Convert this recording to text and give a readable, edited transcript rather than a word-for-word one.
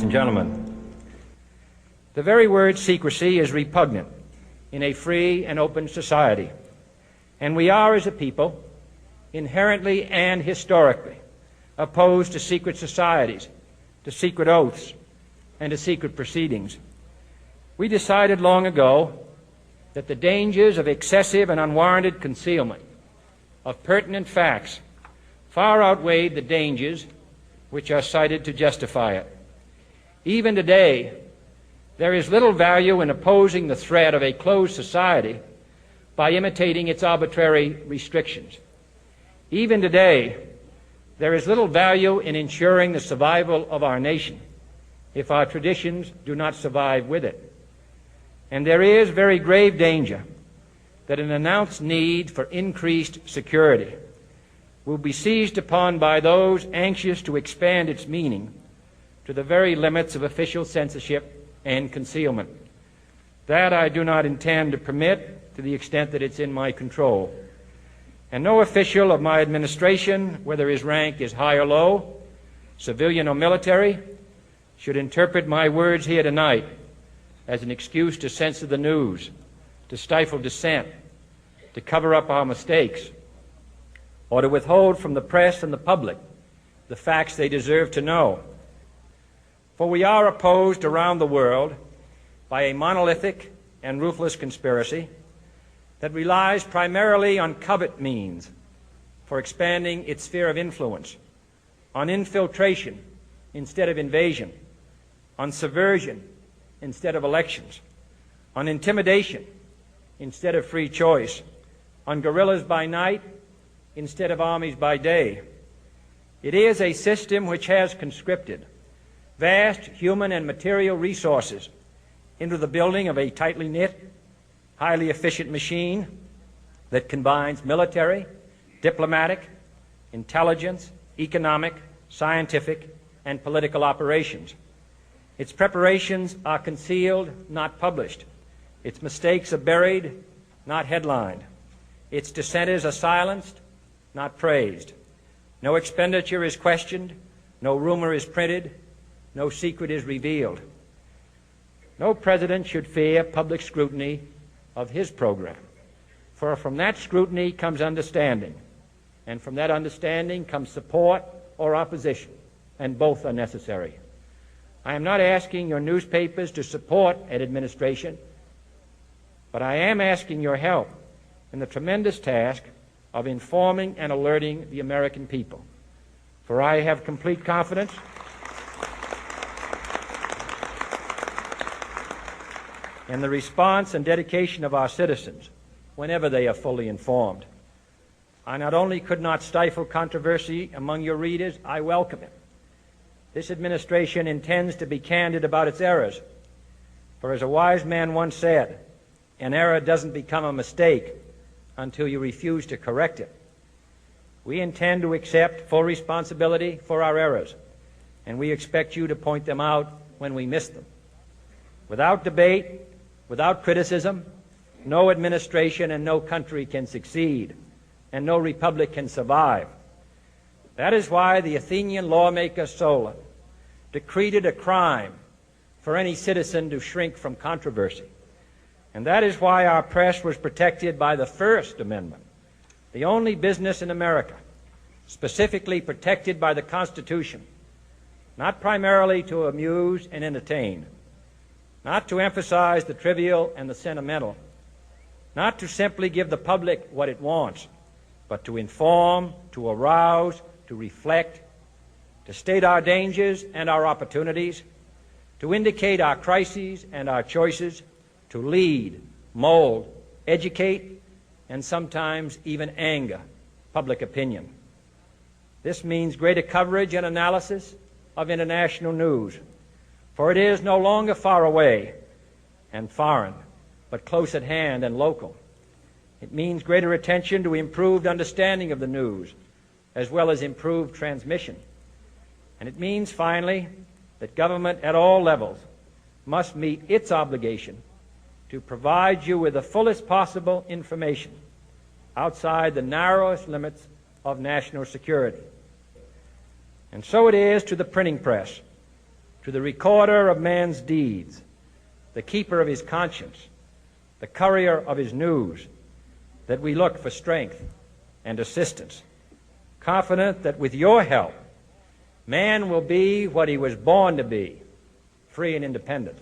and gentlemen. The very word secrecy is repugnant in a free and open society, and we are, as a people, inherently and historically opposed to secret societies, to secret oaths, and to secret proceedings. We decided long ago that the dangers of excessive and unwarranted concealment of pertinent facts far outweighed the dangers which are cited to justify it. Even today, there is little value in opposing the threat of a closed society by imitating its arbitrary restrictions. Even today, there is little value in ensuring the survival of our nation if our traditions do not survive with it. And there is very grave danger that an announced need for increased security will be seized upon by those anxious to expand its meaning to the very limits of official censorship and concealment. That I do not intend to permit to the extent that it's in my control. And no official of my administration, whether his rank is high or low, civilian or military, should interpret my words here tonight as an excuse to censor the news, to stifle dissent, to cover up our mistakes, or to withhold from the press and the public the facts they deserve to know. For we are opposed around the world by a monolithic and ruthless conspiracy that relies primarily on covert means for expanding its sphere of influence, on infiltration instead of invasion, on subversion instead of elections, on intimidation instead of free choice, on guerrillas by night instead of armies by day. It is a system which has conscripted vast human and material resources into the building of a tightly knit, highly efficient machine that combines military, diplomatic, intelligence, economic, scientific, and political operations. Its preparations are concealed, not published. Its mistakes are buried, not headlined. Its dissenters are silenced, not praised. No expenditure is questioned, no rumor is printed, no secret is revealed. No president should fear public scrutiny of his program, for from that scrutiny comes understanding, and from that understanding comes support or opposition, and both are necessary. I am not asking your newspapers to support an administration, but I am asking your help in the tremendous task of informing and alerting the American people. For I have complete confidence in the response and dedication of our citizens whenever they are fully informed. I not only could not stifle controversy among your readers, I welcome it. This administration intends to be candid about its errors. For as a wise man once said, an error doesn't become a mistake until you refuse to correct it. We intend to accept full responsibility for our errors, and we expect you to point them out when we miss them. Without debate, without criticism, no administration and no country can succeed, and no republic can survive. That is why the Athenian lawmaker Solon decreed it a crime for any citizen to shrink from controversy. And that is why our press was protected by the First Amendment, the only business in America specifically protected by the Constitution, not primarily to amuse and entertain, not to emphasize the trivial and the sentimental, not to simply give the public what it wants, but to inform, to arouse, to reflect, to state our dangers and our opportunities, to indicate our crises and our choices, to lead, mold, educate, and sometimes even anger public opinion. This means greater coverage and analysis of international news, for it is no longer far away and foreign, but close at hand and local. It means greater attention to improved understanding of the news, as well as improved transmission. And it means, finally, that government at all levels must meet its obligation to provide you with the fullest possible information outside the narrowest limits of national security. And so it is to the printing press, to the recorder of man's deeds, the keeper of his conscience, the courier of his news, that we look for strength and assistance, confident that with your help, man will be what he was born to be, free and independent.